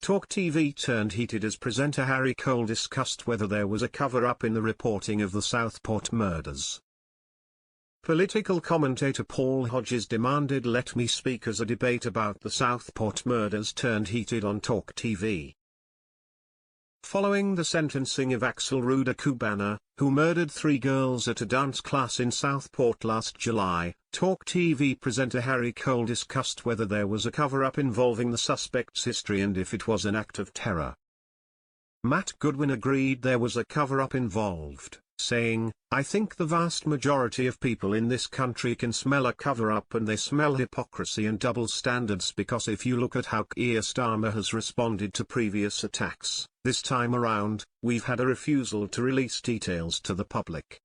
TalkTV turned heated as presenter Harry Cole discussed whether there was a cover-up in the reporting of the Southport murders. Political commentator Paul Hodges demanded "Let me speak" as a debate about the Southport murders turned heated on TalkTV. Following the sentencing of Axel Ruda Cubana, who murdered 3 girls at a dance class in Southport last July, TalkTV presenter Harry Cole discussed whether there was a cover-up involving the suspect's history and if it was an act of terror. Matt Goodwin agreed there was a cover-up involved, saying, "I think the vast majority of people in this country can smell a cover-up, and they smell hypocrisy and double standards, because if you look at how Keir Starmer has responded to previous attacks, this time around, we've had a refusal to release details to the public.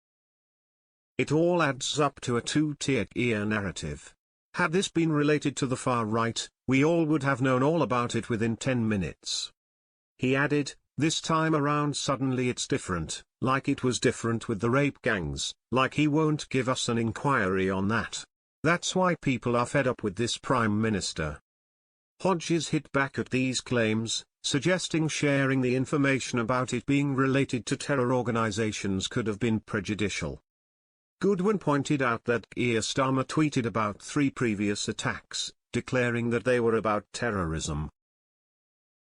It all adds up to a two-tier Keir narrative. Had this been related to the far right, we all would have known all about it within 10 minutes. He added, "This time around suddenly it's different, like it was different with the rape gangs, like he won't give us an inquiry on that. That's why people are fed up with this Prime Minister." Hodges hit back at these claims, suggesting sharing the information about it being related to terror organizations could have been prejudicial. Goodwin pointed out that Keir Starmer tweeted about 3 previous attacks, declaring that they were about terrorism.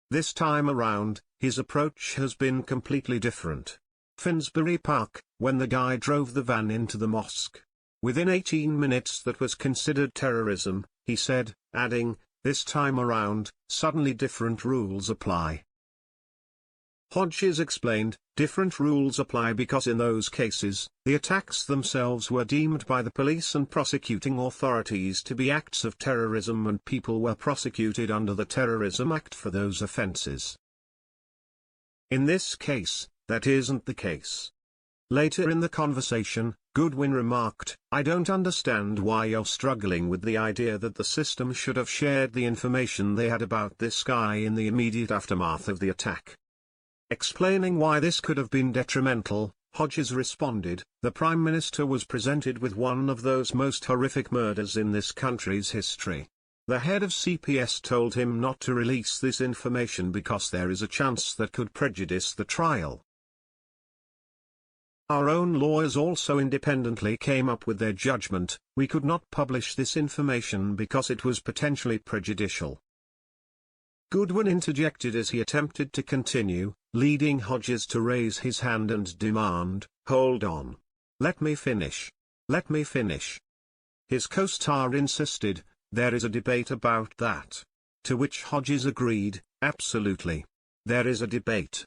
This time around, his approach has been completely different. Finsbury Park, when the guy drove the van into the mosque. Within 18 minutes that was considered terrorism, he said, adding, "This time around, suddenly different rules apply." Hodges explained, different rules apply because in those cases, the attacks themselves were deemed by the police and prosecuting authorities to be acts of terrorism, and people were prosecuted under the Terrorism Act for those offences. In this case, that isn't the case. Later in the conversation, Goodwin remarked, "I don't understand why you're struggling with the idea that the system should have shared the information they had about this guy in the immediate aftermath of the attack." Explaining why this could have been detrimental, Hodges responded, "The Prime Minister was presented with one of those most horrific murders in this country's history. The head of CPS told him not to release this information because there is a chance that could prejudice the trial. Our own lawyers also independently came up with their judgment. We could not publish this information because it was potentially prejudicial." Goodwin interjected as he attempted to continue, leading Hodges to raise his hand and demand, "Hold on. Let me finish. Let me finish." His co-star insisted, "There is a debate about that." To which Hodges agreed, "Absolutely. There is a debate.